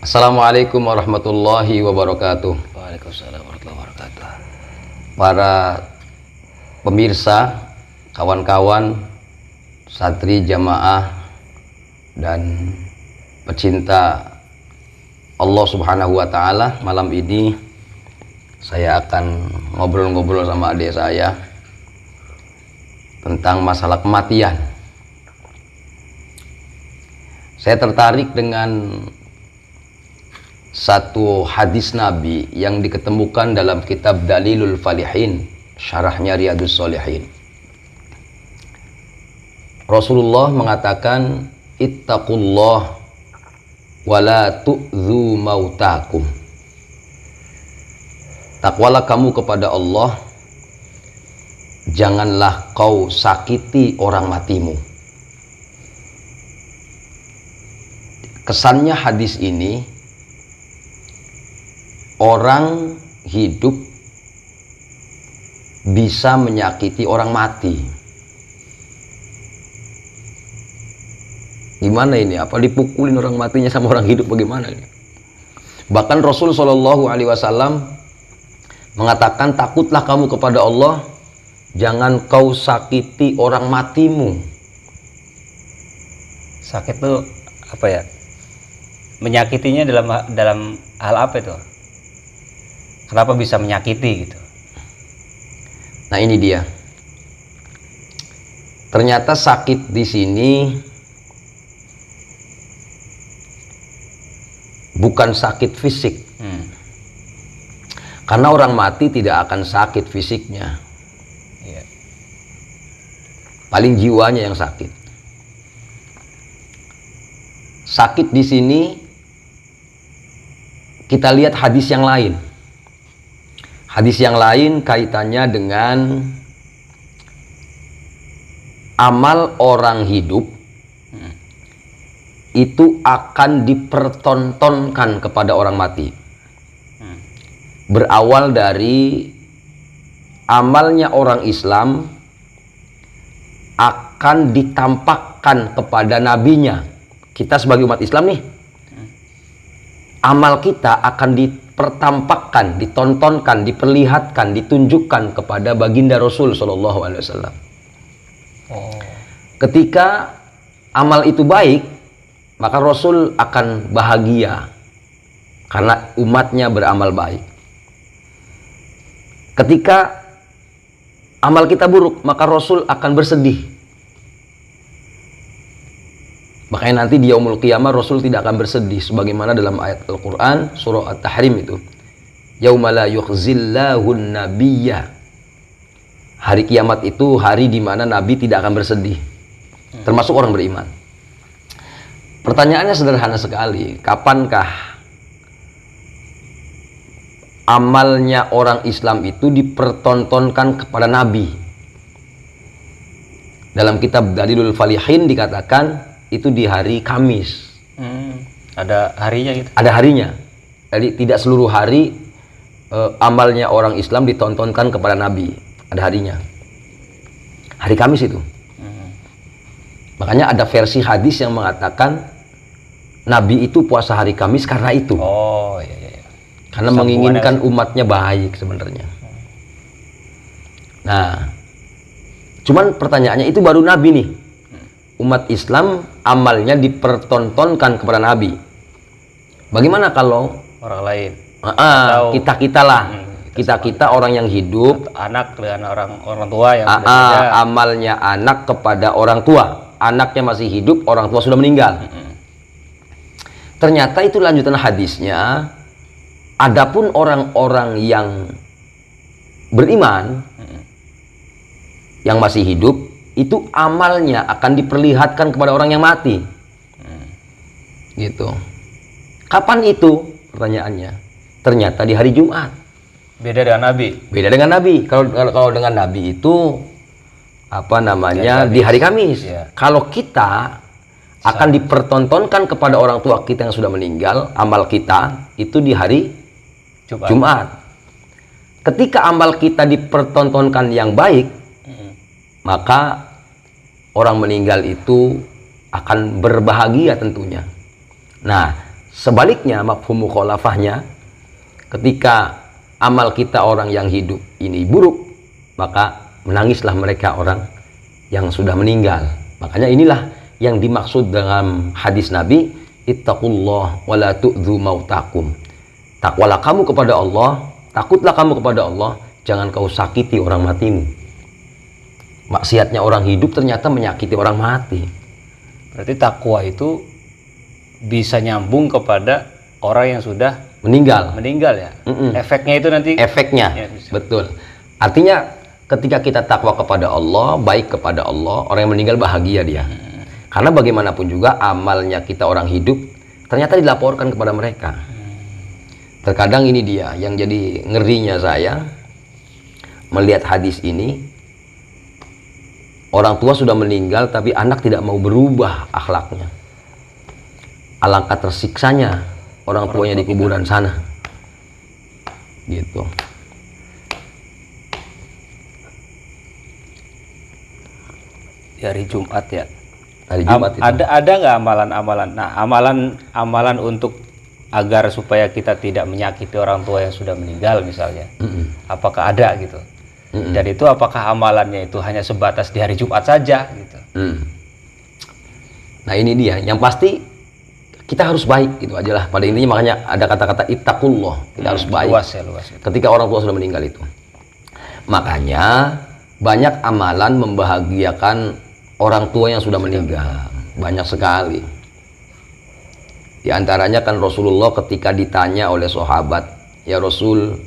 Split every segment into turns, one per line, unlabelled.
Assalamualaikum warahmatullahi wabarakatuh.
Waalaikumsalam warahmatullahi wabarakatuh.
Para pemirsa, kawan-kawan, santri jamaah dan pecinta Allah Subhanahu wa taala, malam ini saya akan ngobrol-ngobrol sama adik saya tentang masalah kematian. Saya tertarik dengan satu hadis Nabi yang diketemukan dalam kitab Dalilul Falihin, syarahnya Riyadhus Shalihin. Rasulullah mengatakan, ittaqullah wa la tu'dzu mautakum. Takwalah kamu kepada Allah, janganlah kau sakiti orang matimu. Kesannya hadis ini, orang hidup bisa menyakiti orang mati. Gimana ini? Apa dipukulin orang matinya sama orang hidup? Bagaimana ini? Bahkan Rasul Shallallahu Alaihi Wasallam mengatakan, takutlah kamu kepada Allah, jangan kau sakiti orang matimu.
Sakit itu apa ya? Menyakitinya dalam hal apa itu? Kenapa bisa menyakiti gitu?
Nah ini dia. Ternyata sakit di sini bukan sakit fisik. Karena orang mati tidak akan sakit fisiknya.
Iya.
Paling jiwanya yang sakit. Sakit di sini kita lihat hadis yang lain. Hadis yang lain kaitannya dengan amal orang hidup itu akan dipertontonkan kepada orang mati. Berawal dari amalnya orang Islam akan ditampakkan kepada nabinya. Kita sebagai umat Islam nih, amal kita akan dipertampakkan, ditontonkan, diperlihatkan, ditunjukkan kepada baginda Rasul Shallallahu Alaihi Wasallam. Ketika amal itu baik, maka Rasul akan bahagia karena umatnya beramal baik. Ketika amal kita buruk, maka Rasul akan bersedih. Makanya nanti di yaumul qiyamah Rasul tidak akan bersedih, sebagaimana dalam ayat Al-Quran surah At-Tahrim itu, yauma la yukhzillahun nabiyya. Hari kiamat itu hari di mana Nabi tidak akan bersedih, termasuk orang beriman. Pertanyaannya sederhana sekali, kapankah amalnya orang Islam itu dipertontonkan kepada Nabi? Dalam kitab Dalilul Falihin dikatakan itu di hari Kamis.
Ada harinya gitu? Ada
harinya. Jadi tidak seluruh hari amalnya orang Islam ditontonkan kepada Nabi. Ada harinya. Hari Kamis itu. Makanya ada versi hadis yang mengatakan Nabi itu puasa hari Kamis karena itu.
Oh iya.
Karena menginginkan umatnya baik sebenarnya. Nah, cuman pertanyaannya itu baru Nabi nih. Umat Islam amalnya dipertontonkan kepada Nabi. Bagaimana kalau
orang lain?
Kita lah. Kita orang yang hidup,
anak dengan orang tua yang
amalnya anak kepada orang tua. Anaknya masih hidup, orang tua sudah meninggal. Ternyata itu lanjutan hadisnya. Adapun orang-orang yang beriman, yang masih hidup, itu amalnya akan diperlihatkan kepada orang yang mati. Gitu. Kapan itu? Pertanyaannya. Ternyata di hari Jumat.
Beda dengan Nabi.
Beda dengan Nabi. Kalau dengan Nabi itu di hari Kamis. Ya. Kalau kita akan dipertontonkan kepada orang tua kita yang sudah meninggal, amal kita itu di hari Jumat. Ketika amal kita dipertontonkan yang baik, maka orang meninggal itu akan berbahagia tentunya. Nah, sebaliknya mafhum mukhalafahnya, ketika amal kita orang yang hidup ini buruk, maka menangislah mereka orang yang sudah meninggal. Makanya inilah yang dimaksud dalam hadis Nabi, ittaqullah wa la tu'dzu mautakum. Takwalah kamu kepada Allah, takutlah kamu kepada Allah, jangan kau sakiti orang matimu. Maksiatnya orang hidup ternyata menyakiti orang mati.
Berarti takwa itu bisa nyambung kepada orang yang sudah
Meninggal
ya. Efeknya itu nanti
efeknya
ya,
betul. Artinya ketika kita takwa kepada Allah, baik kepada Allah, orang yang meninggal bahagia dia. Karena bagaimanapun juga amalnya kita orang hidup ternyata dilaporkan kepada mereka. Terkadang ini dia yang jadi ngerinya saya melihat hadis ini. Orang tua sudah meninggal tapi anak tidak mau berubah akhlaknya. Alangkah tersiksanya orang tuanya di kuburan sana. Gitu.
di hari Jumat ya.
Hari Jumat itu.
Ada nggak amalan-amalan? Nah, amalan untuk agar supaya kita tidak menyakiti orang tua yang sudah meninggal misalnya. Apakah ada gitu? Dan itu apakah amalannya itu hanya sebatas di hari Jumat saja gitu?
Nah ini dia, yang pasti kita harus baik gitu aja lah. Pada intinya makanya ada kata-kata ittaqullah, kita harus baik.
Luas ya.
Ketika orang tua sudah meninggal itu. Makanya banyak amalan membahagiakan orang tua yang sudah meninggal. Banyak sekali. Di antaranya kan Rasulullah ketika ditanya oleh sahabat, ya Rasul,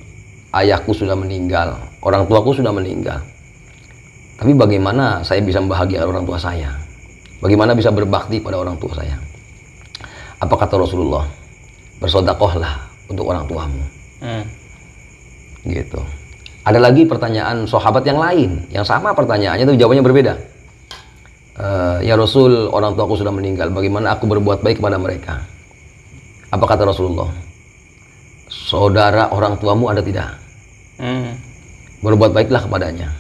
ayahku sudah meninggal, orang tuaku sudah meninggal. Tapi bagaimana saya bisa membahagiakan orang tua saya? Bagaimana bisa berbakti pada orang tua saya? Apa kata Rasulullah? Bersedekahlah untuk orang tuamu. Gitu. Ada lagi pertanyaan sahabat yang lain, yang sama pertanyaannya itu jawabannya berbeda. Ya Rasul, orang tuaku sudah meninggal, bagaimana aku berbuat baik kepada mereka? Apa kata Rasulullah? Saudara orang tuamu ada tidak? Berbuat baiklah kepadanya.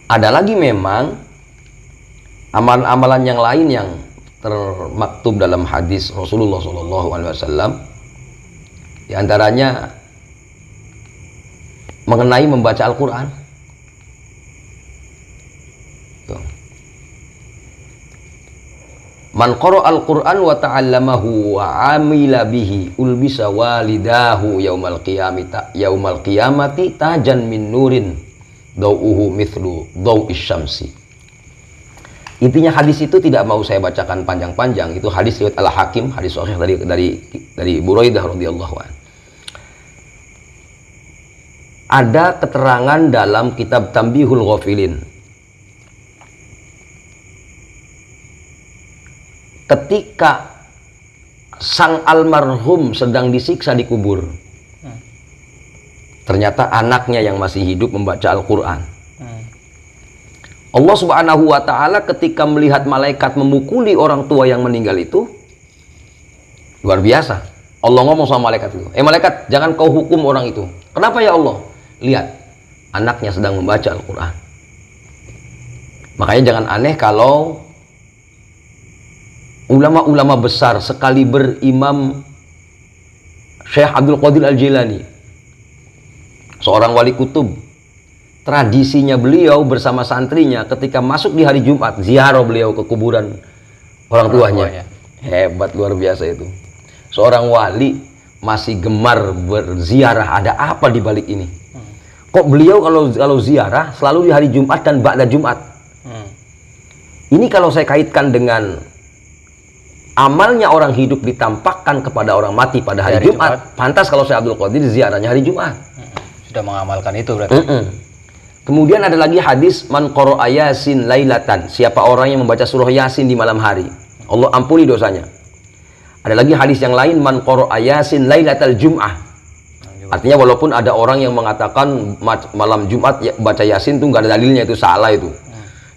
Ada lagi memang amalan-amalan yang lain yang termaktub dalam hadis Rasulullah SAW. Di antaranya mengenai membaca Al-Quran. Man qara al-Qur'an wa ta'allamahu wa 'amila bihi ulbisa walidahu yaumal qiyamati tajan min nurin dau'uhu mithlu dau'is syamsi. Intinya hadis itu tidak mau saya bacakan panjang-panjang. Itu hadis riwayat Al-Hakim, hadis sahih dari Buraidah radhiyallahu anhu. Ada keterangan dalam kitab Tanbihul Ghafilin. Ketika sang almarhum sedang disiksa di kubur, ternyata anaknya yang masih hidup membaca Al-Quran. Allah Subhanahu wa Ta'ala ketika melihat malaikat memukuli orang tua yang meninggal itu, luar biasa. Allah ngomong sama malaikat itu, malaikat, jangan kau hukum orang itu. Kenapa ya Allah? Lihat, anaknya sedang membaca Al-Quran. Makanya jangan aneh kalau ulama-ulama besar sekaliber Imam Syekh Abdul Qadir Al-Jilani, seorang wali kutub, tradisinya beliau bersama santrinya ketika masuk di hari Jumat ziarah beliau ke kuburan orang tuanya. Hebat, luar biasa itu. Seorang wali masih gemar berziarah. Ada apa di balik ini? Kok beliau kalau ziarah selalu di hari Jumat dan ba'da Jumat? Ini kalau saya kaitkan dengan amalnya orang hidup ditampakkan kepada orang mati pada hari Jumat. Pantas kalau Syekh Abdul Qadir ziarahnya hari Jumat.
Sudah mengamalkan itu berarti.
Kemudian ada lagi hadis man qara'a Yasin lailatan, siapa orang yang membaca surah Yasin di malam hari, Allah ampuni dosanya. Ada lagi hadis yang lain man qara'a Yasin lailatal Jum'ah. Artinya walaupun ada orang yang mengatakan malam Jumat ya, baca Yasin itu nggak ada dalilnya, itu salah itu.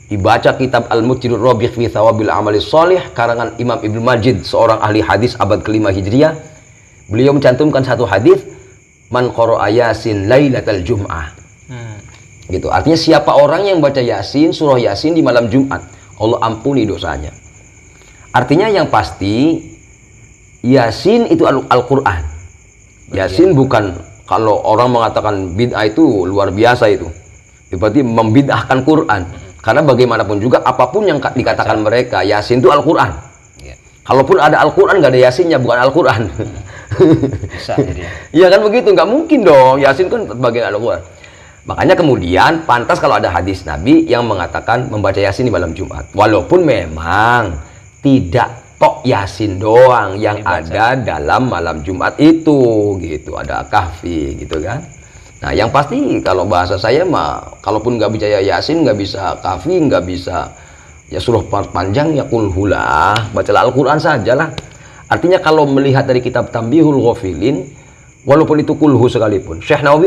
Dibaca kitab Al-Mujirur Rabi' fi Thawabil Amalis Shalih karangan Imam Ibnu Majid, seorang ahli hadis abad ke-5 Hijriah. Beliau mencantumkan satu hadis man qara'a Yasin lailatal Jum'ah. Gitu. Artinya siapa orang yang baca Yasin, surah Yasin di malam Jumat, Allah ampuni dosanya. Artinya yang pasti Yasin itu Al-Qur'an. Yasin bukan, kalau orang mengatakan bid'ah itu luar biasa itu. Berarti membid'ahkan Quran. Karena bagaimanapun juga apapun yang dikatakan mereka, Yasin itu Al-Qur'an. Kalaupun ada Al-Qur'an nggak ada Yasinnya, bukan Al-Qur'an.
Bisa jadi.
Iya kan begitu, nggak mungkin dong. Yasin kan bagian Al-Qur'an. Makanya kemudian pantas kalau ada hadis Nabi yang mengatakan membaca Yasin di malam Jumat. Walaupun memang tidak tok Yasin doang yang ada dalam malam Jumat itu, gitu. Ada Kahfi, gitu kan. Nah, yang pasti kalau bahasa saya mah, kalaupun nggak bisa Yasin, nggak bisa Kahfi, nggak bisa ya surah panjang, ya Qul hulah, bacalah Al-Quran sajalah. Artinya kalau melihat dari kitab Tambihul Ghafilin, walaupun itu kulhu sekalipun, Syekh Nawawi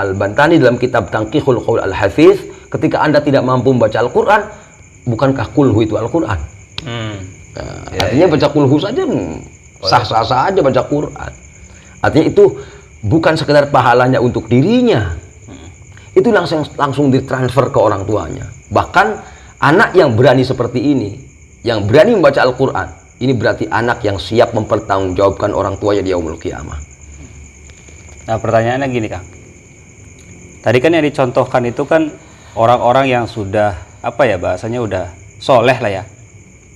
Al-Bantani dalam kitab Tanqihul Qaul Al-Hafiz, ketika Anda tidak mampu membaca Al-Quran, bukankah kulhu itu Al-Quran? Artinya baca kulhu saja sah-sah saja baca Quran. Artinya itu bukan sekedar pahalanya untuk dirinya, itu langsung ditransfer ke orang tuanya. Bahkan anak yang berani seperti ini, yang berani membaca Al-Quran, ini berarti anak yang siap mempertanggungjawabkan orang tuanya di yaumul qiyamah.
Nah, pertanyaannya gini, Kang. Tadi kan yang dicontohkan itu kan orang-orang yang sudah, apa ya bahasanya, udah soleh lah ya.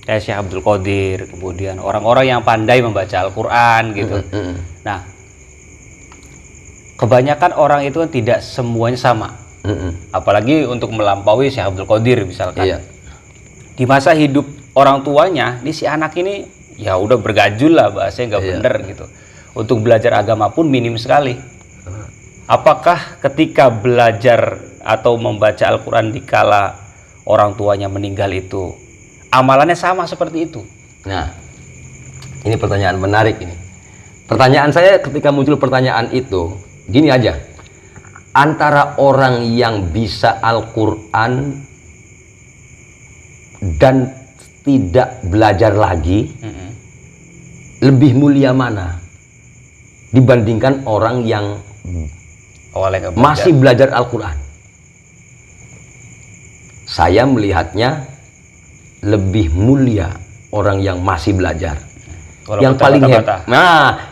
Kayak Syekh Abdul Qadir, kemudian orang-orang yang pandai membaca Al-Quran gitu. Nah, kebanyakan orang itu kan tidak semuanya sama. Apalagi untuk melampaui Syekh Abdul Qadir misalkan.
Iya.
Di masa hidup orang tuanya, ini si anak ini ya udah bergajul lah, bahasanya nggak bener gitu. Untuk belajar agama pun minim sekali. Apakah ketika belajar atau membaca Al-Quran di kala orang tuanya meninggal itu, amalannya sama seperti itu?
Nah, ini pertanyaan menarik ini. Pertanyaan saya ketika muncul pertanyaan itu, gini aja. Antara orang yang bisa Al-Quran dan tidak belajar lagi, lebih mulia mana dibandingkan orang yang masih belajar Al-Quran? Saya melihatnya lebih mulia orang yang masih belajar. Yang paling hebat,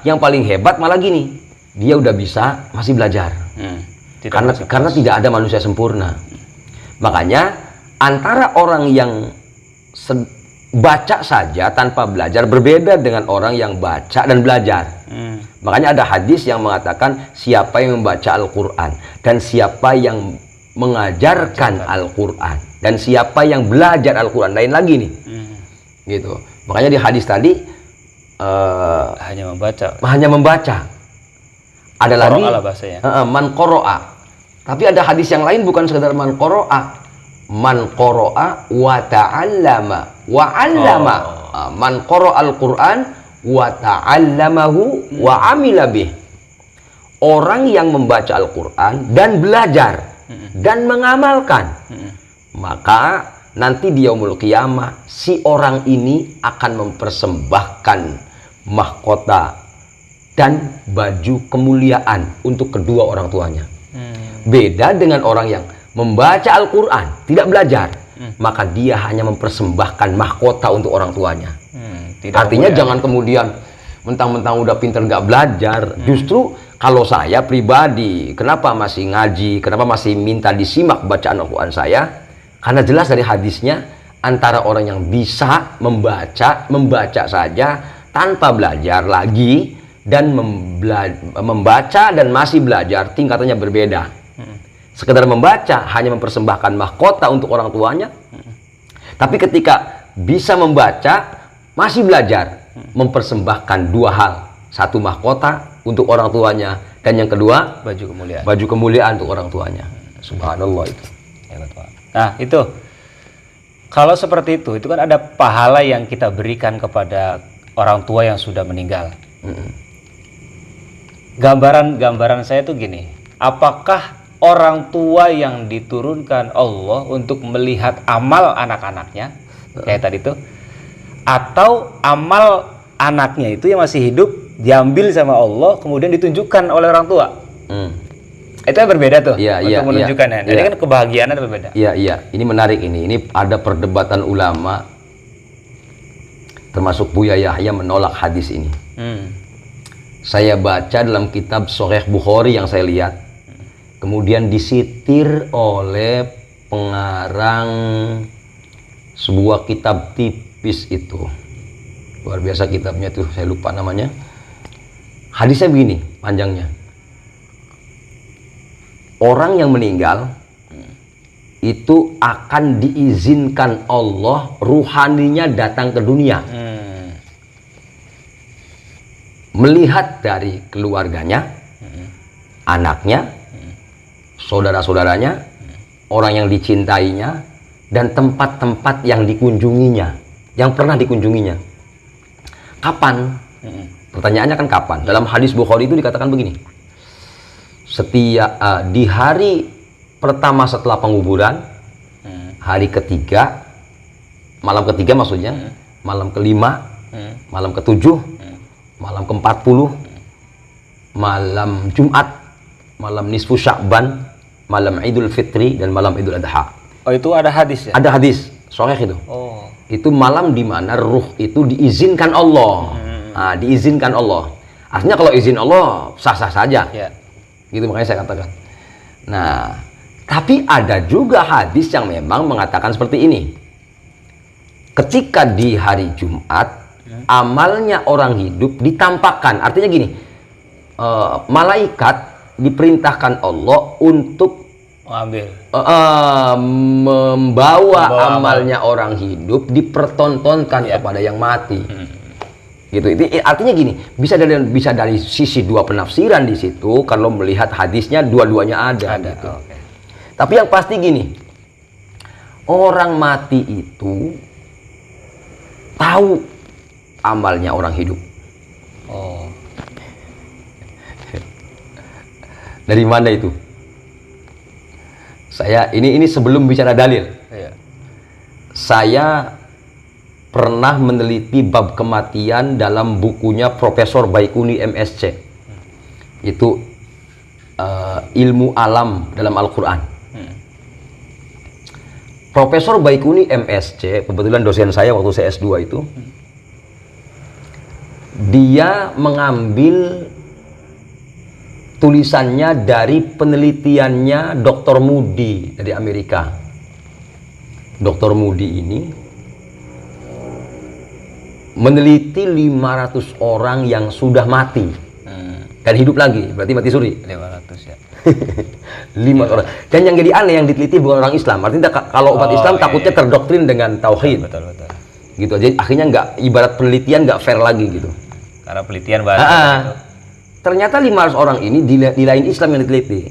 yang paling hebat malah gini, dia udah bisa masih belajar. Karena tidak ada manusia sempurna. Makanya antara orang yang baca saja tanpa belajar berbeda dengan orang yang baca dan belajar. Makanya ada hadis yang mengatakan siapa yang membaca Al-Quran dan siapa yang mengajarkan Al-Quran dan siapa yang belajar Al-Quran, lain lagi nih. Gitu. Makanya di hadis tadi hanya membaca. Ada lagi man qoro'a. Tapi ada hadis yang lain bukan sekedar man qoro'a. Man qoro'a wa ta'allama wa 'allama. Man qoro'a Al-Quran wa ta'allamahu wa 'amila bih. Orang yang membaca Al-Quran dan belajar dan mengamalkan. Maka nanti di yaumul qiyamah si orang ini akan mempersembahkan mahkota dan baju kemuliaan untuk kedua orang tuanya. Beda dengan orang yang membaca Al-Quran, tidak belajar, maka dia hanya mempersembahkan mahkota untuk orang tuanya. Artinya jangan kemudian mentang-mentang udah pinter nggak belajar. Justru kalau saya pribadi, kenapa masih ngaji, kenapa masih minta disimak bacaan Al-Quran saya? Karena jelas dari hadisnya, antara orang yang bisa membaca saja tanpa belajar lagi, dan membaca dan masih belajar, tingkatannya berbeda. Sekedar membaca hanya mempersembahkan mahkota untuk orang tuanya, tapi ketika bisa membaca masih belajar, mempersembahkan dua hal. Satu mahkota untuk orang tuanya, dan yang kedua baju kemuliaan untuk orang tuanya. Subhanallah itu.
Nah itu, kalau seperti itu kan ada pahala yang kita berikan kepada orang tua yang sudah meninggal. Gambaran saya tuh gini, apakah orang tua yang diturunkan Allah untuk melihat amal anak-anaknya kayak tadi tuh, atau amal anaknya itu yang masih hidup diambil sama Allah kemudian ditunjukkan oleh orang tua? Itu yang berbeda tuh
Iya,
untuk
iya,
menunjukkannya.
iya.
Jadi kan kebahagiaan itu berbeda.
Iya, iya. Ini menarik ini. Ini ada perdebatan ulama, termasuk Buya Yahya menolak hadis ini. Saya baca dalam kitab Sahih Bukhari yang saya lihat, kemudian disitir oleh pengarang sebuah kitab tipis itu. Luar biasa kitabnya tuh, saya lupa namanya. Hadisnya begini panjangnya. Orang yang meninggal itu akan diizinkan Allah ruhaninya datang ke dunia. Melihat dari keluarganya, anaknya, saudara-saudaranya, orang yang dicintainya, dan tempat-tempat yang dikunjunginya, yang pernah dikunjunginya. Kapan? Pertanyaannya kan kapan? Dalam hadis Bukhari itu dikatakan begini. Di hari pertama setelah penguburan, hari ketiga, malam ketiga maksudnya, malam kelima, malam ketujuh, malam ke-40, malam Jumat, malam nisfu Sya'ban, malam Idul Fitri, dan malam Idul Adha.
Oh, itu ada hadis ya?
Ada hadis, sahih itu.
Oh.
Itu malam di mana ruh itu diizinkan Allah. Nah, diizinkan Allah. Artinya kalau izin Allah sah-sah saja.
Ya.
Gitu makanya saya katakan. Nah, tapi ada juga hadis yang memang mengatakan seperti ini. Ketika di hari Jumat, amalnya orang hidup ditampakkan. Artinya gini, malaikat diperintahkan Allah untuk membawa amalnya orang hidup dipertontonkan kepada yang mati. Gitu. Itu artinya gini, bisa dari sisi dua penafsiran di situ. Kalau melihat hadisnya dua-duanya ada gitu.
Okay.
Tapi yang pasti gini, orang mati itu tahu amalnya orang hidup.
Oh.
Dari mana itu? Saya ini sebelum bicara dalil.
Iya.
Saya pernah meneliti bab kematian dalam bukunya Profesor Baikuni MSc. Itu ilmu alam dalam Al-Quran. Profesor Baikuni MSc, kebetulan dosen saya waktu saya S2 itu, dia mengambil tulisannya dari penelitiannya Dr. Moody dari Amerika. Dr. Moody ini meneliti 500 orang yang sudah mati dan hidup lagi, berarti mati suri.
500 ya.
5 orang. Dan yang jadi aneh, yang diteliti bukan orang Islam. Artinya kalau umat Islam takutnya terdoktrin dengan tauhid.
Betul.
Gitu aja. Akhirnya nggak, ibarat penelitian nggak fair lagi gitu.
Karena penelitian bahasa itu.
Ternyata 500 orang ini di lain Islam yang diteliti.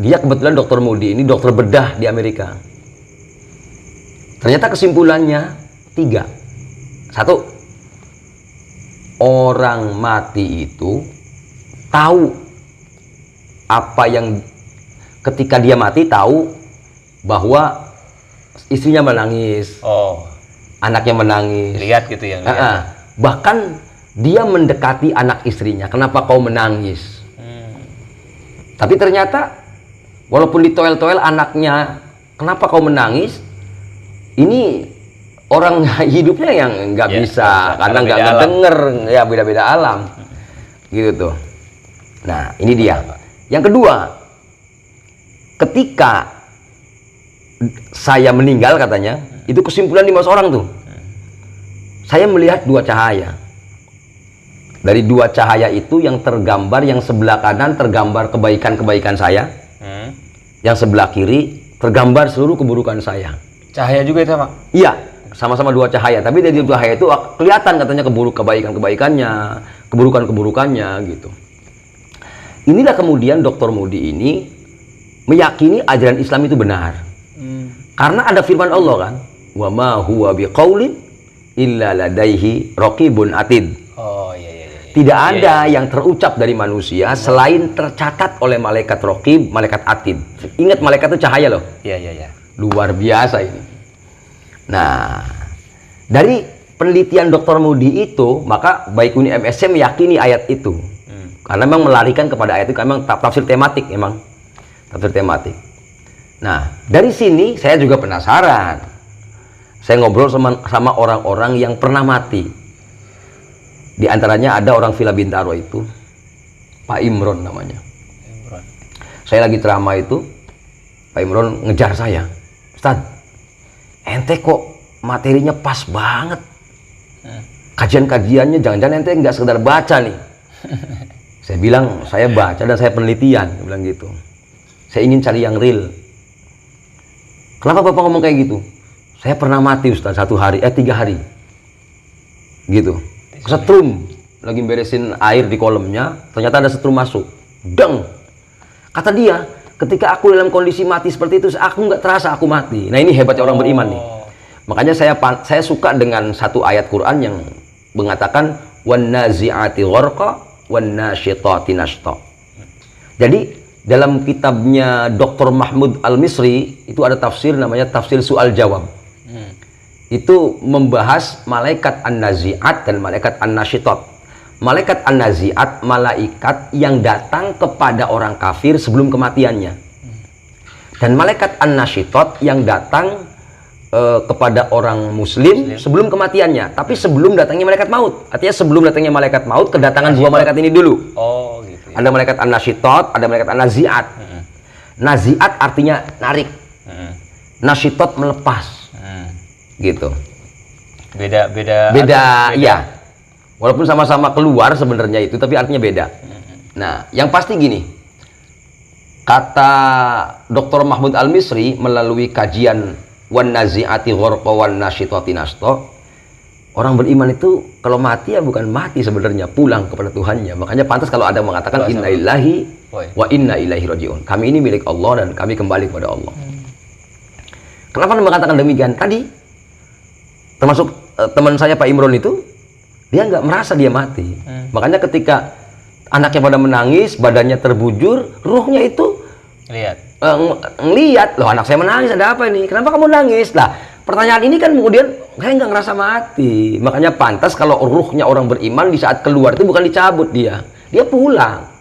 Dia kebetulan Dr. Moody ini dokter bedah di Amerika. Ternyata kesimpulannya 3. 1, orang mati itu tahu apa yang ketika dia mati, tahu bahwa istrinya menangis, anaknya menangis,
lihat gitu ya.
bahkan dia mendekati anak istrinya, kenapa kau menangis? Tapi ternyata walaupun ditoel-toel anaknya, kenapa kau menangis? Ini orang hidupnya yang nggak bisa, karena nggak ngedenger, ya beda-beda alam, gitu tuh. Nah ini dia. Yang kedua, ketika saya meninggal katanya, itu kesimpulan 5 orang tuh. Saya melihat 2 cahaya. Dari 2 cahaya itu yang tergambar, yang sebelah kanan tergambar kebaikan-kebaikan saya, yang sebelah kiri tergambar seluruh keburukan saya.
Cahaya juga itu, Pak?
Iya, sama-sama 2 cahaya. Tapi dari 2 cahaya itu kelihatan katanya kebaikan-kebaikannya, keburukan-keburukannya gitu. Inilah kemudian Dr. Moody ini meyakini ajaran Islam itu benar. Karena ada firman Allah kan, wa ma huwa biqaulin illa ladaihi raqibun atid.
Oh iya.
Tidak ada yang terucap dari manusia selain tercatat oleh malaikat raqib, malaikat atid. Ingat malaikat itu cahaya loh.
Iya.
Luar biasa ini. Nah, dari penelitian Dr. Moody itu, maka Baikuni MSc meyakini ayat itu. Karena memang melarikan kepada ayat itu, memang tafsir tematik memang. tafsir tematik. Nah, dari sini saya juga penasaran. Saya ngobrol sama orang-orang yang pernah mati. Di antaranya ada orang Villa Bintaro itu, Pak Imron namanya. Saya lagi ceramah itu, Pak Imron ngejar saya. Ustaz, ente kok materinya pas banget. Kajian-kajiannya jangan-jangan ente nggak sekedar baca nih. Saya bilang, saya baca dan saya penelitian. Saya bilang gitu. Saya ingin cari yang real. Kenapa Bapak ngomong kayak gitu? Saya pernah mati Ustaz 3 hari. Gitu. Kesetrum. Lagi beresin air di kolamnya, ternyata ada setrum masuk. Deng. Kata dia, ketika aku dalam kondisi mati seperti itu, aku nggak terasa aku mati. Nah ini hebatnya orang beriman nih. Makanya saya suka dengan satu ayat Quran yang mengatakan wan nazi'ati gharqa wan nasyitati nashta. Jadi dalam kitabnya Dr. Mahmud Al-Misri itu ada tafsir namanya tafsir soal jawab. Itu membahas malaikat an-nazi'at dan malaikat an-nasyitat. Malaikat an-nazi'at, malaikat yang datang kepada orang kafir sebelum kematiannya. Dan malaikat an-nasyitat yang datang kepada orang muslim sebelum kematiannya. Tapi sebelum datangnya malaikat maut. Artinya sebelum datangnya malaikat maut, kedatangan dua malaikat ini dulu.
Oh, gitu ya.
Ada malaikat an-nasyitat, ada malaikat an-nazi'at. Nazi'at artinya narik. Nasyitat melepas. Gitu. Beda, iya. Walaupun sama-sama keluar sebenarnya itu, tapi artinya beda. Nah, yang pasti gini. Kata Dr. Mahmud Al-Misri melalui kajian wan nazi'ati gharqa wan nasyitati nashta, orang beriman itu kalau mati ya bukan mati sebenarnya, pulang kepada Tuhannya. Makanya pantas kalau ada mengatakan inna lillahi wa inna ilaihi raji'un. Kami ini milik Allah dan kami kembali kepada Allah. Kenapa mengatakan demikian? Tadi termasuk teman saya Pak Imron itu, dia nggak merasa dia mati. Makanya ketika anaknya pada menangis, badannya terbujur, ruhnya itu ngeliat, loh anak saya menangis, ada apa ini? Kenapa kamu nangis? Lah pertanyaan ini kan kemudian saya nggak ngerasa mati. Makanya pantas kalau ruhnya orang beriman di saat keluar itu bukan dicabut dia pulang.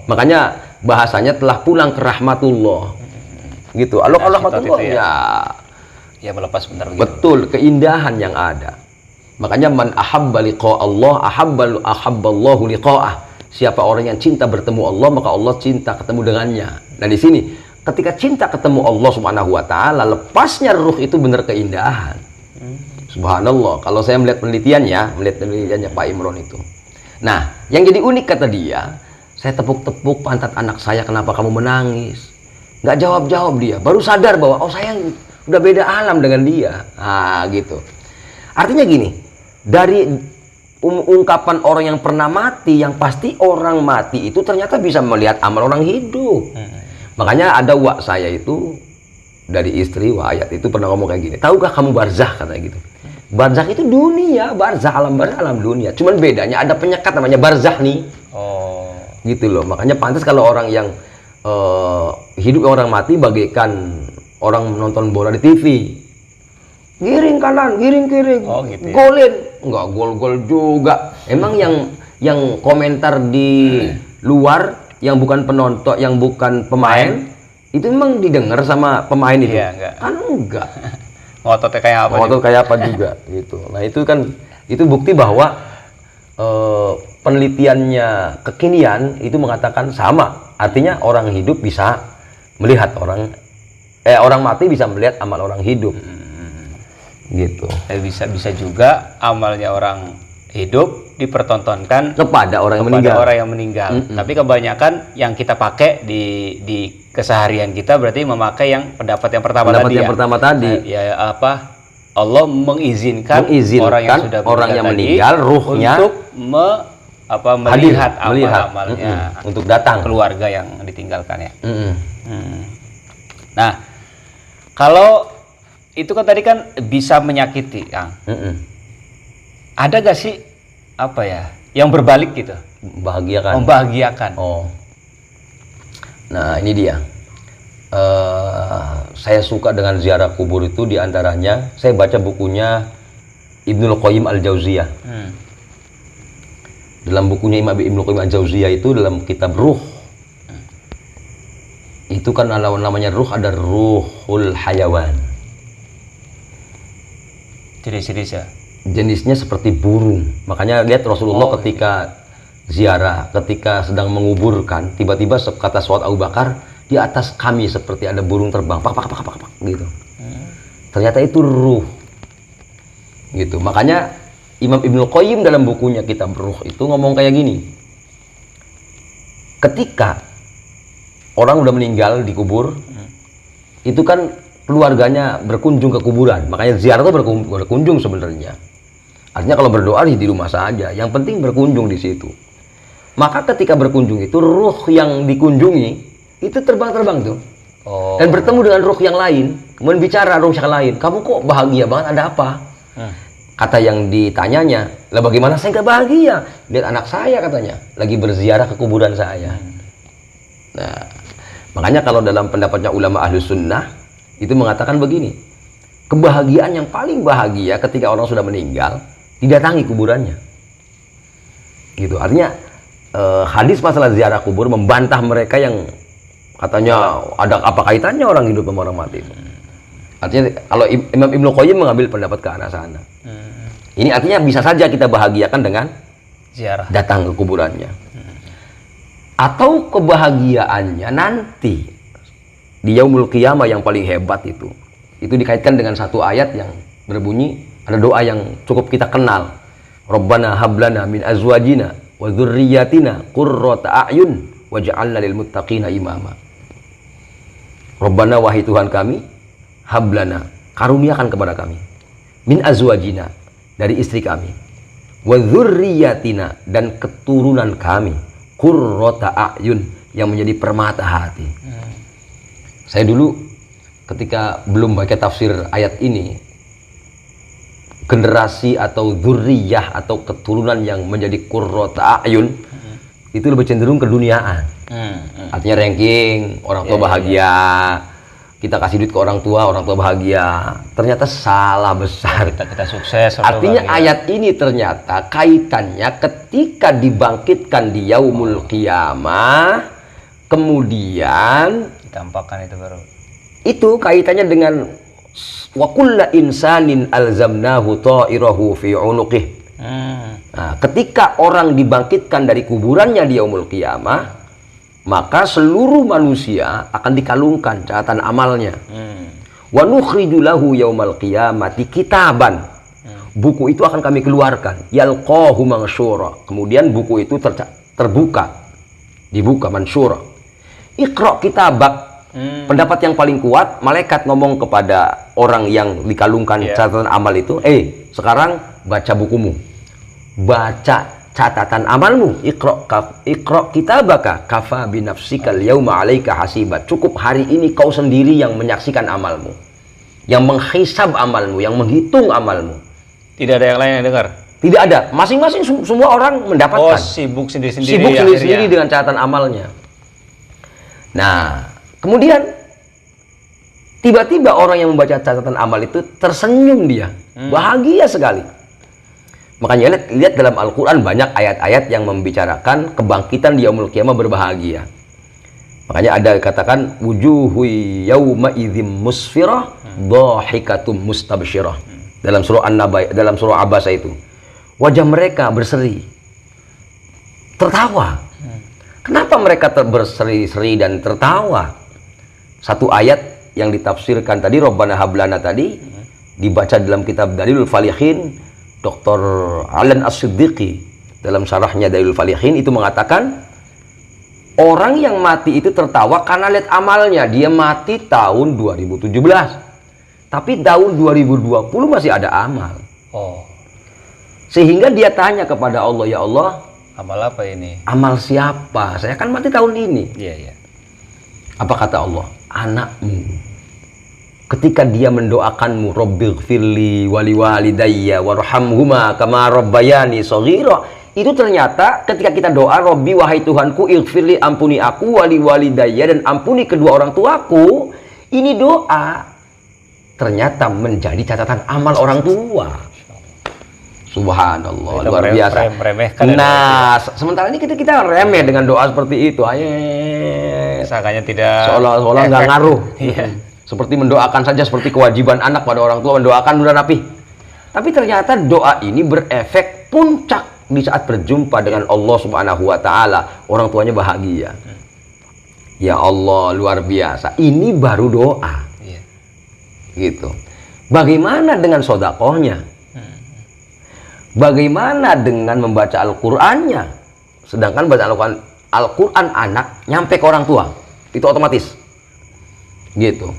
Makanya bahasanya telah pulang ke rahmatullah. Gitu. Allah rahmatullah
ya melepas bentar begitu.
Betul, keindahan yang ada. Makanya man ahabba liqa Allah ahabballahu liqa'ah. Siapa orang yang cinta bertemu Allah, maka Allah cinta ketemu dengannya. Nah di sini, ketika cinta ketemu Allah Subhanahu wa taala, lepasnya ruh itu benar keindahan. Subhanallah. Kalau saya melihat penelitiannya Pak Imron itu. Nah, yang jadi unik kata dia, saya tepuk-tepuk pantat anak saya, kenapa kamu menangis? Nggak jawab-jawab dia. Baru sadar bahwa saya udah beda alam dengan dia. Nah, gitu. Artinya gini, dari ungkapan orang yang pernah mati, yang pasti orang mati itu ternyata bisa melihat amal orang hidup. Makanya ada wak saya itu dari istri Wayat itu pernah ngomong kayak gini, tahukah kamu barzah, katanya gitu. Barzah itu dunia, barzah alam dunia. Cuman bedanya ada penyekat namanya barzah nih. Gitu loh. Makanya pantas kalau orang yang hidup orang mati bagaikan orang menonton bola di TV. Giring kanan, giring kiri,
gitu ya?
golin, enggak gol-gol juga. Emang yang komentar di luar, yang bukan penonton, yang bukan pemain, itu memang didengar sama pemain itu?
Iya, enggak.
Kan enggak.
Ngototnya kayak apa?
Ngotot kayak apa juga, gitu. Nah itu kan, itu bukti bahwa penelitiannya kekinian itu mengatakan sama. Artinya orang hidup bisa melihat orang mati bisa melihat amal orang hidup. Gitu.
Bisa juga amalnya orang hidup dipertontonkan
kepada orang yang meninggal.
Tapi kebanyakan yang kita pakai di keseharian kita berarti memakai yang pendapat yang pertama tadi. Ya apa? Allah mengizinkan orang yang meninggal ruhnya
untuk
melihat amal-amalnya
untuk datang
keluarga yang ditinggalkan ya. Nah, kalau itu kan tadi kan bisa menyakiti, Kang. Ada gak sih yang berbalik gitu? Membahagiakan.
Nah ini dia. Saya suka dengan ziarah kubur itu, diantaranya saya baca bukunya Ibnul Qayyim Al-Jauziyah. Dalam bukunya Ibnul Qayyim Al-Jauziyah itu dalam kitab Ruh Itu kan namanya ruh, ada ruhul hayawan.
Jenis-jenisnya.
Jenisnya seperti burung. Makanya lihat Rasulullah ketika ziarah, ketika sedang menguburkan, tiba-tiba kata sahabat Abu Bakar, di atas kami seperti ada burung terbang, pak gitu. Ternyata itu ruh. Gitu. Makanya Imam Ibnul Qayyim dalam bukunya Kitab Ruh itu ngomong kayak gini. Ketika orang udah meninggal dikubur, itu kan keluarganya berkunjung ke kuburan. Makanya ziarah itu berkunjung sebenarnya. Artinya kalau berdoa di rumah saja, yang penting berkunjung di situ. Maka ketika berkunjung itu ruh yang dikunjungi itu terbang-terbang tuh. Dan bertemu dengan ruh yang lain, kemudian bicara ruh yang lain, kamu kok bahagia banget, ada apa? Kata yang ditanyanya, lah bagaimana saya nggak bahagia? Lihat anak saya katanya, lagi berziarah ke kuburan saya. Nah, makanya kalau dalam pendapatnya ulama Ahlus Sunnah, itu mengatakan begini, kebahagiaan yang paling bahagia ketika orang sudah meninggal, didatangi kuburannya. Gitu, artinya hadis masalah ziarah kubur membantah mereka yang katanya ada apa kaitannya orang hidup sama orang mati itu. Artinya kalau Imam Ibnul Qayyim mengambil pendapat ke arah sana. Ini artinya bisa saja kita bahagiakan dengan
ziarah,
datang ke kuburannya. Atau kebahagiaannya nanti di yaumul qiyamah yang paling hebat itu dikaitkan dengan satu ayat yang berbunyi, ada doa yang cukup kita kenal. Rabbana hablana min azwajina wa dzurriyyatina qurrata a'yun waj'alna lil muttaqina imama. Rabbana, wahai Tuhan kami, hablana, karuniakan kepada kami, min azwajina, dari istri kami, wa dzurriyyatina, dan keturunan kami, qurrata a'yun, yang menjadi permata hati. Saya dulu ketika belum baca tafsir ayat ini, generasi atau dzurriyyah atau keturunan yang menjadi qurrata a'yun itu lebih cenderung keduniaan. Artinya ranking, orang tua bahagia, kita kasih duit ke orang tua bahagia. Ternyata salah besar.
Kita sukses.
Artinya ayat ini ternyata kaitannya ketika dibangkitkan di yaumul qiyamah, kemudian
ditampakkan itu baru.
Itu kaitannya dengan wa kullu insanin alzamnahu ta'irahu fi 'unuqih. Nah, ketika orang dibangkitkan dari kuburannya di yaumul qiyamah, maka seluruh manusia akan dikalungkan catatan amalnya. Wa nukhriju lahu yaumal qiyamati kitaban. Buku itu akan kami keluarkan, yalqahu mansyura. Kemudian buku itu terbuka, dibuka mansyura. Iqra kitabak. Pendapat yang paling kuat, malaikat ngomong kepada orang yang dikalungkan catatan amal itu, sekarang baca bukumu, baca catatan amalmu. Iqra kitabaka kafa binafsikal yauma 'alaika hasiba. Cukup hari ini kau sendiri yang menyaksikan amalmu, yang menghisab amalmu, yang menghitung amalmu.
Tidak ada yang lain yang dengar.
Tidak ada, masing-masing semua orang mendapatkan.
Sibuk sendiri-sendiri.
Sibuk sendiri-sendiri dengan catatan amalnya. Nah, kemudian tiba-tiba orang yang membaca catatan amal itu tersenyum dia, bahagia sekali. Makanya lihat dalam Al-Quran banyak ayat-ayat yang membicarakan kebangkitan di yaumul qiyamah berbahagia. Makanya ada katakan wujuhu yauma idzim musfirah dhahikatum mustabsyirah. Dalam surah An-Naba, dalam surah Abasa itu. Wajah mereka berseri, tertawa. Kenapa mereka berseri-seri dan tertawa? Satu ayat yang ditafsirkan tadi, Rabbana hablana tadi, dibaca dalam kitab Dalilul Falihin, Dr. Alan As-Siddiqi dalam syarahnya Dalilul Falihin itu mengatakan orang yang mati itu tertawa karena lihat amalnya. Dia mati tahun 2017, tapi tahun 2020 masih ada amal. Sehingga dia tanya kepada Allah, ya Allah,
amal apa ini?
Amal siapa? Saya kan mati tahun ini.
Iya.
Apa kata Allah? Anakmu. Ketika dia mendoakanmu, Rabbighfirli wali walidayya warhamhuma kama rabbayani shaghira, itu ternyata ketika kita doa, Rabbi, wahai Tuhanku, ighfirli, ampuni aku, wali walidayya, dan ampuni kedua orang tuaku, ini doa ternyata menjadi catatan amal orang tua. Subhanallah,
Kita
luar biasa.
meremehkan ya,
Nah, sementara ini kita remeh dengan doa seperti itu. Ayo,
Sakanya tidak
seolah-olah nggak
efek.
ngaruh.
Iya.
Seperti mendoakan saja, seperti kewajiban anak pada orang tua mendoakan udah rapi. Tapi ternyata doa ini berefek puncak di saat berjumpa dengan Allah Subhanahu wa taala. Orang tuanya bahagia. Ya Allah, luar biasa. Ini baru doa.
Iya.
Gitu. Bagaimana dengan sodakohnya? Bagaimana dengan membaca Al-Qur'annya? Sedangkan baca Al-Qur'an anak nyampe ke orang tua. Itu otomatis. Gitu.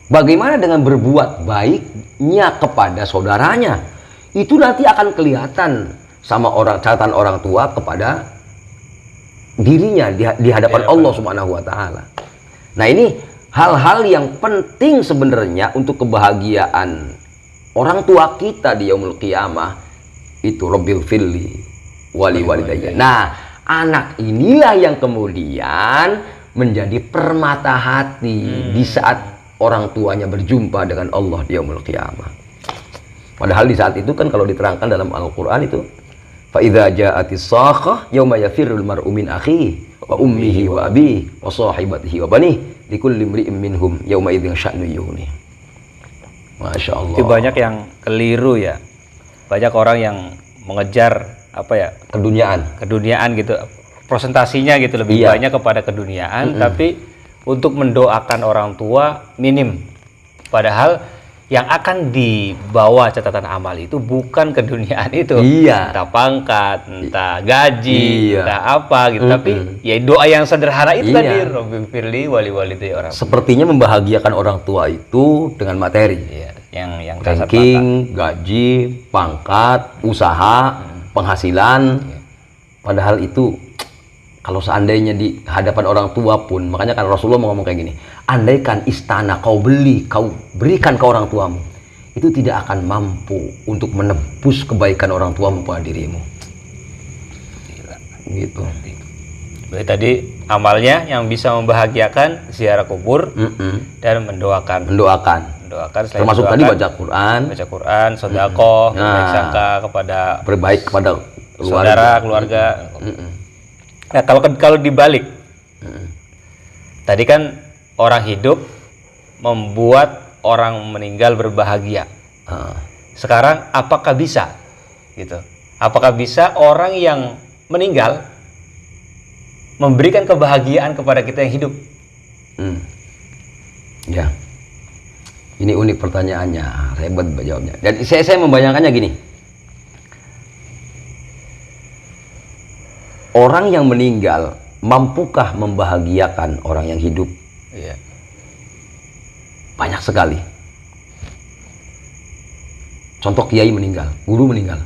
Bagaimana dengan berbuat baiknya kepada saudaranya? Itu nanti akan kelihatan sama catatan orang tua kepada dirinya di hadapan Allah Subhanahu wa taala. Nah, ini hal-hal yang penting sebenarnya untuk kebahagiaan orang tua kita di yaumul qiyamah. Itu Rabbil firli wali walidayya. Nah, anak inilah yang kemudian menjadi permata hati di saat orang tuanya berjumpa dengan Allah di yaumul qiyamah. Padahal di saat itu kan kalau diterangkan dalam Al-Qur'an itu fa idza ja'atis sakhah yauma yafirrul mar'u min akhihi wa ummihi wa abihi wa sahibatihi wa banihi likulli imri'in minhum yauma idzin sya'nu yughni. Masya Allah.
Itu banyak yang keliru ya. Banyak orang yang mengejar apa ya? Keduniaan gitu. Presentasinya gitu lebih banyak kepada keduniaan, tapi untuk mendoakan orang tua minim. Padahal yang akan dibawa catatan amal itu bukan keduniaan itu. Entah pangkat, entah gaji, entah apa gitu. Tapi ya doa yang sederhana itu tadi, Rabbil firli wali walidayya orang.
Sepertinya membahagiakan orang tua itu dengan materi.
Iya, yang
ranking, gaji, pangkat, usaha, penghasilan. Padahal itu kalau seandainya di hadapan orang tua pun, makanya kan Rasulullah ngomong kayak gini, andaikan istana kau beli, kau berikan ke orang tuamu, itu tidak akan mampu untuk menebus kebaikan orang tuamu pada dirimu. Gitu.
Berarti tadi amalnya yang bisa membahagiakan ziarah kubur dan mendoakan.
Termasuk tadi baca Quran,
sedekah, baik sangka kepada
berbaik kepada
keluarga. Nah, kalau dibalik, tadi kan orang hidup membuat orang meninggal berbahagia. Sekarang apakah bisa, gitu? Apakah bisa orang yang meninggal memberikan kebahagiaan kepada kita yang hidup?
Ya, ini unik pertanyaannya, hebat jawabnya. Dan saya membayangkannya gini. Orang yang meninggal mampukah membahagiakan orang yang hidup?
Iya.
Banyak sekali. Contoh kiai meninggal, guru meninggal.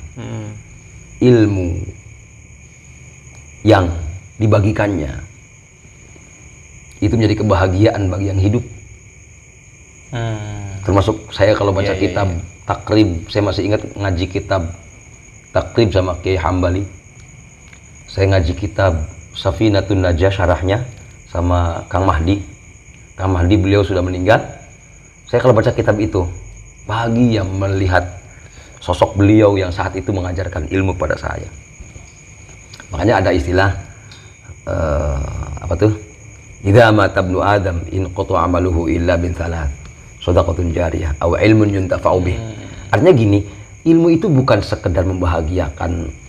Ilmu yang dibagikannya itu menjadi kebahagiaan bagi yang hidup. Termasuk saya kalau baca kitab Takrib, saya masih ingat ngaji kitab Takrib sama Kiai Hambali. Saya ngaji kitab Safinatun Najah syarahnya sama Kang Mahdi. Kang Mahdi beliau sudah meninggal. Saya kalau baca kitab itu bahagia melihat sosok beliau yang saat itu mengajarkan ilmu pada saya. Makanya ada istilah apa tuh? Idza mata ibnu Adam in qata amaluhu illa bin thalath. Shadaqatun jariyah aw ilmun yuntafa'u bih. Artinya gini, ilmu itu bukan sekedar membahagiakan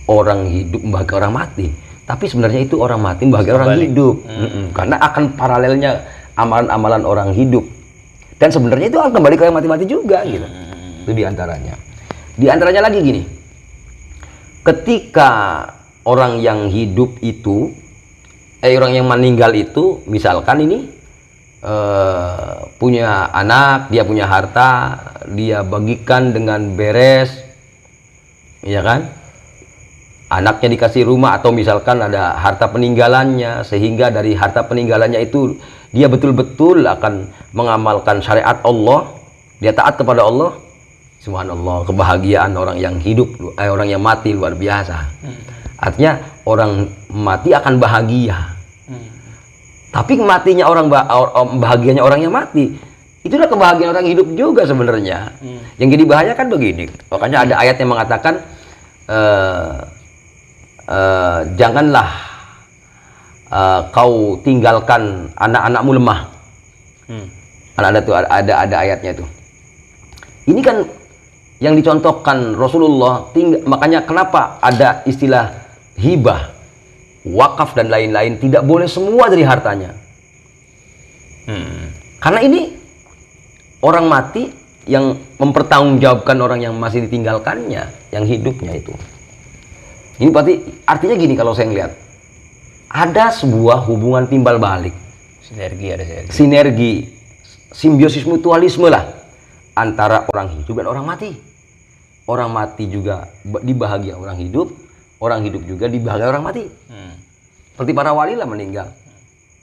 orang hidup, membahagiakan orang mati, tapi sebenarnya itu orang mati membahagiakan orang hidup. Karena akan paralelnya amalan-amalan orang hidup, dan sebenarnya itu akan kembali ke yang mati-mati juga gitu. Itu diantaranya. Diantaranya lagi gini, ketika orang yang hidup itu, orang yang meninggal itu, misalkan ini punya anak, dia punya harta, dia bagikan dengan beres, ya kan? Anaknya dikasih rumah, atau misalkan ada harta peninggalannya, sehingga dari harta peninggalannya itu dia betul-betul akan mengamalkan syariat Allah, dia taat kepada Allah. Subhanallah, kebahagiaan orang yang hidup, orang yang mati luar biasa. Artinya orang mati akan bahagia. Tapi matinya bahagianya orang yang mati Itulah kebahagiaan orang hidup juga sebenarnya. Yang jadi bahaya kan begini. Makanya ada ayat yang mengatakan janganlah kau tinggalkan anak-anakmu lemah. Ada ayatnya tuh. Ini kan yang dicontohkan Rasulullah. Makanya kenapa ada istilah hibah, wakaf dan lain-lain, tidak boleh semua dari hartanya. Karena ini orang mati yang mempertanggungjawabkan orang yang masih ditinggalkannya, yang hidupnya itu. Ini berarti artinya gini kalau saya ngeliat, ada sebuah hubungan timbal balik. Sinergi, simbiosis mutualisme lah antara orang hidup dan orang mati. Orang mati juga dibahagia orang hidup juga dibahagia orang mati. Seperti para wali lah meninggal.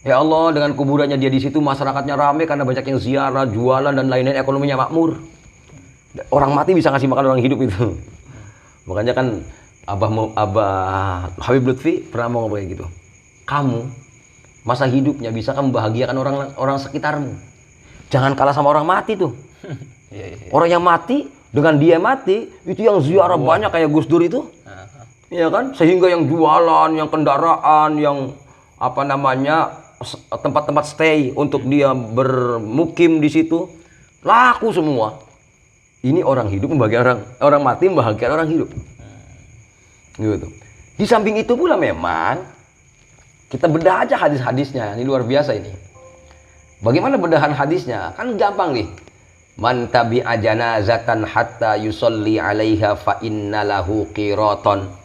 Ya Allah, dengan kuburannya dia di situ masyarakatnya ramai karena banyak yang ziarah, jualan dan lain-lain, ekonominya makmur. Orang mati bisa ngasih makan orang hidup itu. Makanya kan Abah Habib Lutfi pernah mau ngomong kayak gitu. Kamu masa hidupnya bisa kamu membahagiakan orang sekitarmu. Jangan kalah sama orang mati tuh. Orang yang mati dengan dia mati itu yang ziarah banyak kayak Gus Dur itu. Iya kan? Sehingga yang jualan, yang kendaraan, yang tempat-tempat stay untuk dia bermukim di situ laku semua. Ini orang hidup membahagiakan orang mati membahagiakan orang hidup. Gitu. Di samping itu pula memang kita bedah aja hadis-hadisnya. Ini luar biasa ini. Bagaimana bedahan hadisnya? Kan gampang nih. Man tabi'a janazatan hatta yusolli 'alaiha fa innalahu qiraton.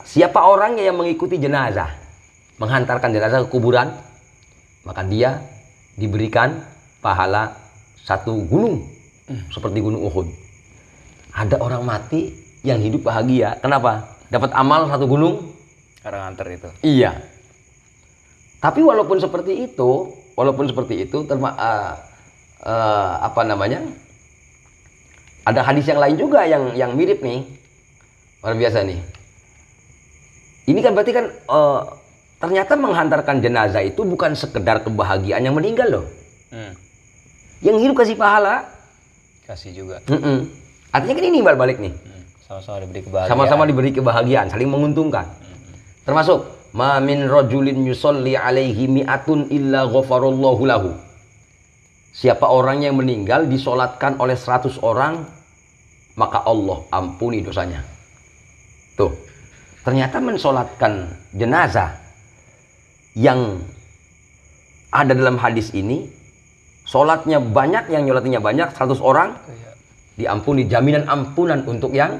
Siapa orang yang mengikuti jenazah, menghantarkan jenazah ke kuburan, maka dia diberikan pahala 1 gunung, seperti gunung Uhud. Ada orang mati yang hidup bahagia. Kenapa? Dapat amal 1 gunung.
Karena nganter itu.
Iya. Tapi walaupun seperti itu, ada hadis yang lain juga yang mirip nih. Luar biasa nih. Ini kan berarti kan ternyata menghantarkan jenazah itu bukan sekedar kebahagiaan yang meninggal loh. Yang hidup kasih pahala.
Kasih juga.
Artinya kan ini balik nih.
Sama-sama diberi kebahagiaan.
Sama-sama diberi kebahagiaan, saling menguntungkan. Termasuk ma min rajulin yusolli alaihi mi'atun illa ghafarallahu lahu. Siapa orang yang meninggal disolatkan oleh 100 orang, maka Allah ampuni dosanya. Tuh. Ternyata mensolatkan jenazah yang ada dalam hadis ini, solatnya banyak, yang nyolatinya banyak, 100 orang, diampuni, jaminan ampunan untuk yang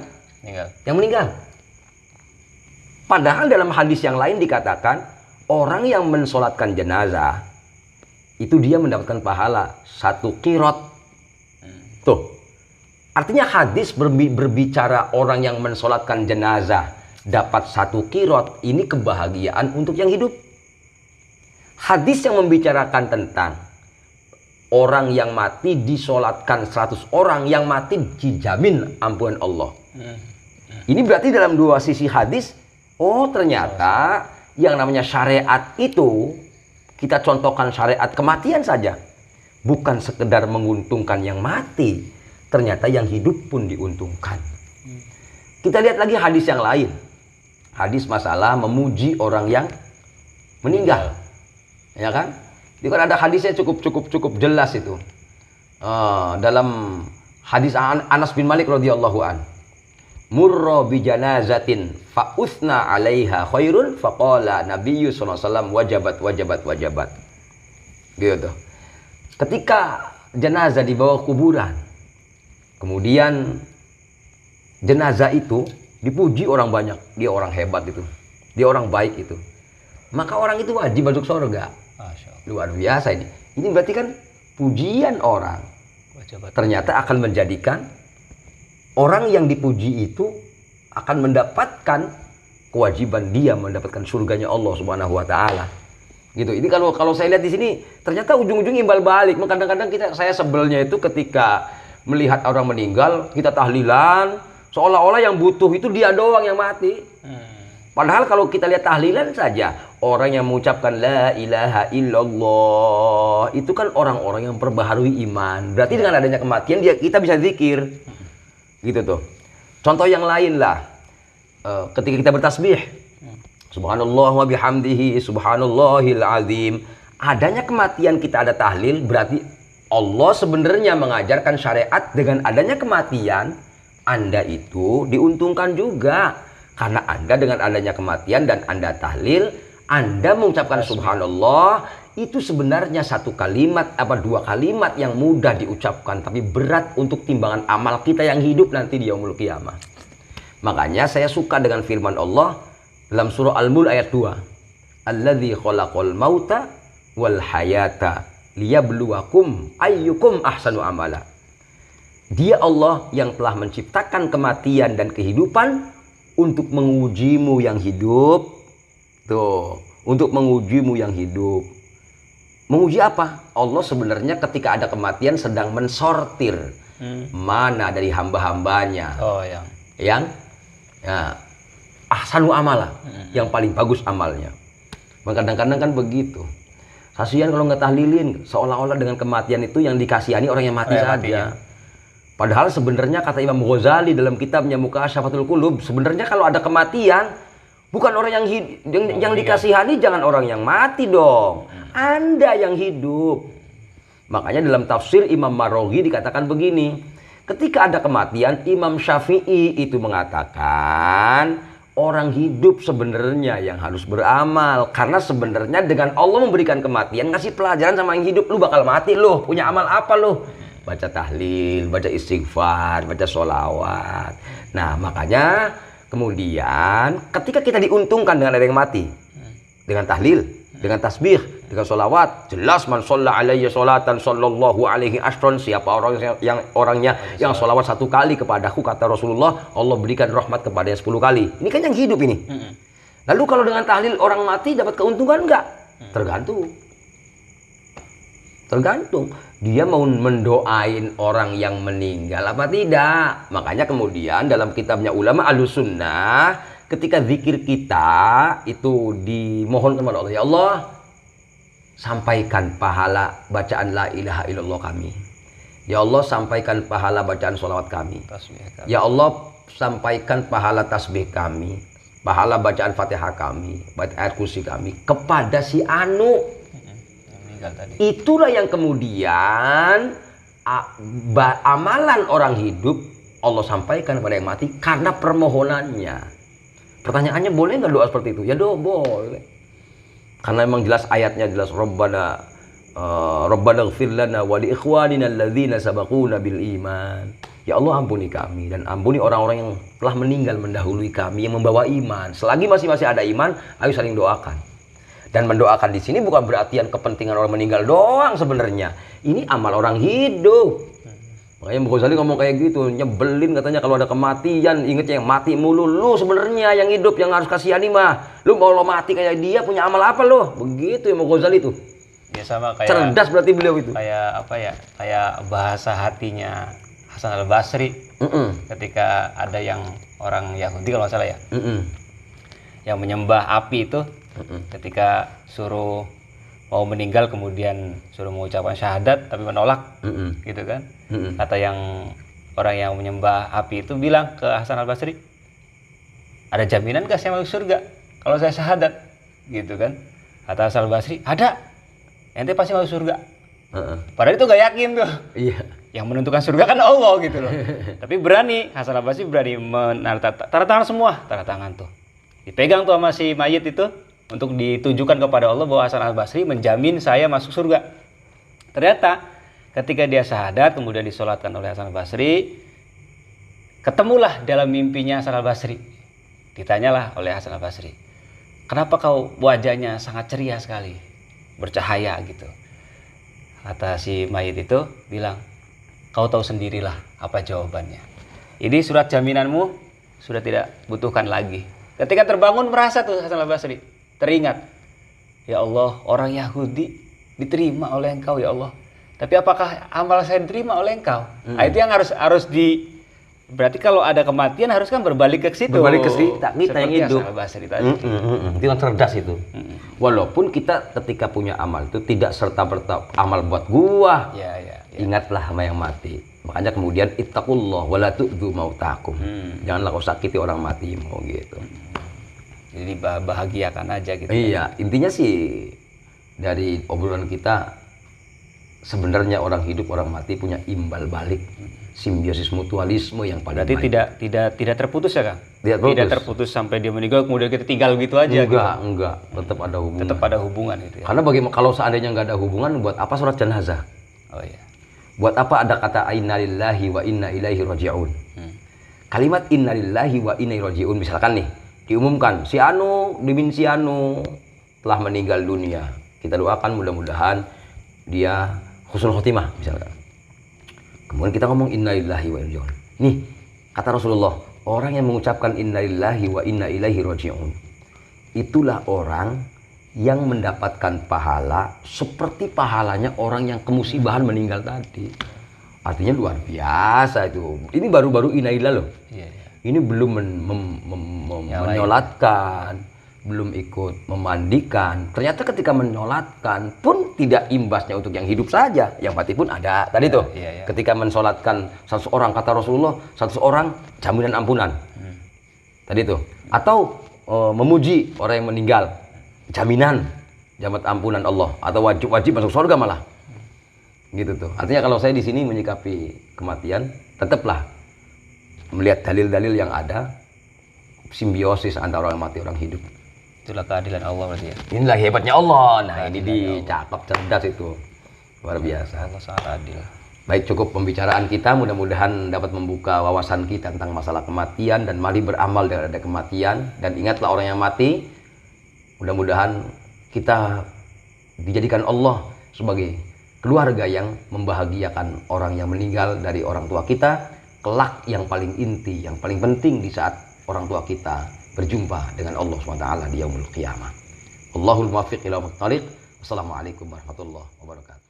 meninggal. Padahal dalam hadis yang lain dikatakan, orang yang mensolatkan jenazah, itu dia mendapatkan pahala 1 qirot. Tuh. Artinya hadis berbicara orang yang mensolatkan jenazah dapat 1 qirot, ini kebahagiaan untuk yang hidup. Hadis yang membicarakan tentang orang yang mati disolatkan 100 orang, yang mati dijamin ampunan Allah. Ini berarti dalam 2 sisi hadis, ternyata yang namanya syariat itu, kita contohkan syariat kematian saja, bukan sekedar menguntungkan yang mati, ternyata yang hidup pun diuntungkan. Kita lihat lagi hadis yang lain. Hadis masalah memuji orang yang meninggal. Ya kan? Itu kan ada hadisnya cukup jelas itu. Dalam hadis Anas bin Malik radhiyallahu an. Murra bi janazatin fa usna 'alaiha khairun faqala Nabiyyu sallallahu alaihi wasallam wajabat. Gitu. Ketika jenazah dibawa kuburan, kemudian jenazah itu dipuji orang banyak, dia orang hebat itu, dia orang baik itu, maka orang itu wajib masuk surga. Luar biasa ini. Ini berarti kan pujian orang ternyata akan menjadikan orang yang dipuji itu akan mendapatkan kewajiban dia mendapatkan surganya Allah Subhanahu wa taala. Gitu. Ini kalau saya lihat di sini ternyata ujung-ujung imbal balik. Kadang-kadang saya sebelnya itu ketika melihat orang meninggal, kita tahlilan, seolah-olah yang butuh itu dia doang yang mati. Padahal kalau kita lihat tahlilan saja, orang yang mengucapkan la ilaha illallah itu kan orang-orang yang perbaharui iman. Berarti dengan adanya kematian kita bisa zikir. Gitu tuh. Contoh yang lain lah. Ketika kita bertasbih, subhanallah wa bihamdihi subhanallahil azim. Adanya kematian kita ada tahlil, berarti Allah sebenarnya mengajarkan syariat dengan adanya kematian Anda itu diuntungkan juga. Karena Anda dengan adanya kematian dan Anda tahlil, Anda mengucapkan subhanallah, itu sebenarnya satu kalimat apa dua kalimat yang mudah diucapkan tapi berat untuk timbangan amal kita yang hidup nanti di yaumul qiyamah. Makanya saya suka dengan firman Allah dalam surah Al-Mulk ayat 2. Alladzi khalaqal mauta wal hayata liyabluwakum ayyukum ahsanu amala. Dia Allah yang telah menciptakan kematian dan kehidupan untuk mengujimu yang hidup. Tuh, untuk mengujimu yang hidup. Menguji apa? Allah sebenarnya ketika ada kematian sedang mensortir mana dari hamba-hambanya.
Oh,
yang ahsanu amala, yang paling bagus amalnya. Kadang-kadang kan begitu. Kasihan kalau nggak tahlilin, seolah-olah dengan kematian itu yang dikasihani orang yang mati saja. Matinya. Padahal sebenarnya kata Imam Ghazali dalam kitabnya Mukaashafatul Qulub, sebenarnya kalau ada kematian, bukan orang yang dikasihani, jangan orang yang mati dong. Anda yang hidup. Makanya dalam tafsir Imam Maroghi dikatakan begini, ketika ada kematian, Imam Syafi'i itu mengatakan orang hidup sebenarnya yang harus beramal. Karena sebenarnya dengan Allah memberikan kematian, ngasih pelajaran sama yang hidup, lu bakal mati lu, punya amal apa lu? Baca tahlil, baca istighfar, baca sholawat. Nah makanya kemudian ketika kita diuntungkan dengan ada yang mati, dengan tahlil, dengan tasbih, dengan sholawat, jelas man sholla alayya sholatan sallallahu alaihi ashron, siapa orangnya yang sholawat 1 kali kepadaku, kata Rasulullah, Allah berikan rahmat kepadanya 10 kali. Ini kan yang hidup ini. Lalu kalau dengan tahlil orang mati dapat keuntungan enggak? Tergantung dia mau mendoain orang yang meninggal apa tidak. Makanya kemudian dalam kitabnya ulama Ahlussunnah, ketika zikir kita itu dimohon kepada Allah, ya Allah sampaikan pahala bacaan la ilaha illallah kami. Ya Allah sampaikan pahala bacaan sholawat kami. Ya Allah sampaikan pahala tasbih kami, pahala bacaan Fatihah kami, bacaan ayat kursi kami kepada si Anu. Itulah yang kemudian amalan orang hidup Allah sampaikan kepada yang mati karena permohonannya. Pertanyaannya, boleh nggak doa seperti itu? Ya boleh. Karena memang jelas ayatnya jelas, Rabbana ighfir lana wa li ikhwanina alladzina sabaquna bil iman. Ya Allah ampuni kami dan ampuni orang-orang yang telah meninggal mendahului kami yang membawa iman. Selagi masih ada iman, ayo saling doakan. Dan mendoakan di sini bukan berarti yang kepentingan orang meninggal doang sebenarnya. Ini amal orang hidup. Makanya Mbak Ghazali ngomong kayak gitu, nyebelin katanya kalau ada kematian, ingetnya yang mati mulu. Lu sebenarnya yang hidup yang harus kasihani mah. Lu mau lo mati kayak dia punya amal apa lo? Begitu ya Mbak Ghazali tuh.
Ya sama kayak
cerdas berarti beliau itu.
Kayak apa ya? Kayak bahasa hatinya Hasan Al-Basri. Ketika ada yang orang Yahudi kalau nggak salah ya. Yang menyembah api itu. Ketika suruh mau meninggal kemudian suruh mengucapkan syahadat tapi menolak, gitu kan? Kata yang orang yang menyembah api itu bilang ke Hasan Al-Basri, ada jaminan gak saya masuk surga kalau saya syahadat, gitu kan? Kata Hasan Al-Basri, ada, ente pasti masuk surga. Padahal itu gak yakin tuh. Iya. Yang menentukan surga kan Allah gitu loh. Tapi berani, Hasan Al-Basri berani tanda tangan semua, tanda tangan tuh dipegang tuh sama si mayit itu, untuk ditujukan kepada Allah bahwa Hasan Al-Basri menjamin saya masuk surga. Ternyata ketika dia syahadat kemudian disolatkan oleh Hasan Al-Basri, ketemulah dalam mimpinya Hasan Al-Basri. Ditanyalah oleh Hasan Al-Basri, kenapa kau wajahnya sangat ceria sekali, bercahaya gitu. Kata si mayit itu bilang, kau tahu sendirilah apa jawabannya. Ini surat jaminanmu sudah tidak butuhkan lagi. Ketika terbangun merasa tuh Hasan Al-Basri, teringat, ya Allah, orang Yahudi diterima oleh Engkau ya Allah. Tapi apakah amal saya diterima oleh Engkau? Nah, itu yang harus Berarti kalau ada kematian harus kan berbalik ke situ.
Berbalik ke kita yang
Seperti
hidup.
asal bahasa kita tadi.
Itu yang cerdas itu. Walaupun kita ketika punya amal itu tidak serta-merta amal buat gua.
Ya, ya, ya.
Ingatlah sama yang mati. Makanya kemudian ittaqullah wala tu'dzu mautakum. Janganlah kau sakiti orang mati mau gitu.
Jadi bahagiakan aja gitu.
Iya, intinya sih dari obrolan kita sebenarnya orang hidup orang mati punya imbal balik. Simbiosis mutualisme yang paling
Berarti
baik.
tidak terputus ya, Kang?
Tidak
terputus sampai dia meninggal kemudian kita tinggal gitu aja.
Enggak, tetap ada hubungan.
Tetap ada hubungan gitu ya.
Karena bagaimana kalau seandainya nggak ada hubungan, buat apa sholat jenazah?
Oh iya.
Buat apa ada kata inna lillahi wa inna ilaihi raji'un? Kalimat inna lillahi wa inna ilaihi raji'un misalkan nih diumumkan si Anu telah meninggal dunia. Kita doakan mudah-mudahan dia husnul khotimah misalkan. Kemudian kita ngomong inna lillahi wa inna ilaihi raji'un. Nih, kata Rasulullah, orang yang mengucapkan inna lillahi wa inna ilaihi raji'un, itulah orang yang mendapatkan pahala seperti pahalanya orang yang kemusibahan meninggal tadi. Artinya luar biasa itu. Ini baru-baru inna lillahi loh.
Iya, iya.
Ini belum menyolatkan, belum ikut memandikan. Ternyata ketika menyolatkan pun tidak imbasnya untuk yang hidup saja, yang mati pun ada. Tadi tuh,
iya.
ketika mensolatkan satu orang, kata Rasulullah, satu orang jaminan ampunan. Tadi tuh, atau memuji orang yang meninggal, jaminan jamat ampunan Allah, atau wajib masuk surga malah. Gitu tuh. Artinya kalau saya di sini menyikapi kematian, tetaplah melihat dalil-dalil yang ada, simbiosis antara orang mati orang hidup.
Itulah keadilan Allah berarti ya.
Inilah hebatnya Allah. Nah, ini dicakap cerdas itu. Luar biasa.
Allah sangat adil.
Baik, cukup pembicaraan kita. Mudah-mudahan dapat membuka wawasan kita tentang masalah kematian dan mari beramal dengan ada kematian. Dan ingatlah orang yang mati. Mudah-mudahan kita dijadikan Allah sebagai keluarga yang membahagiakan orang yang meninggal dari orang tua kita. Kelak yang paling inti, yang paling penting di saat orang tua kita berjumpa dengan Allah SWT di yaumul qiyamah. Allahul muwaffiq ila muttaliq. Wassalamualaikum warahmatullahi wabarakatuh.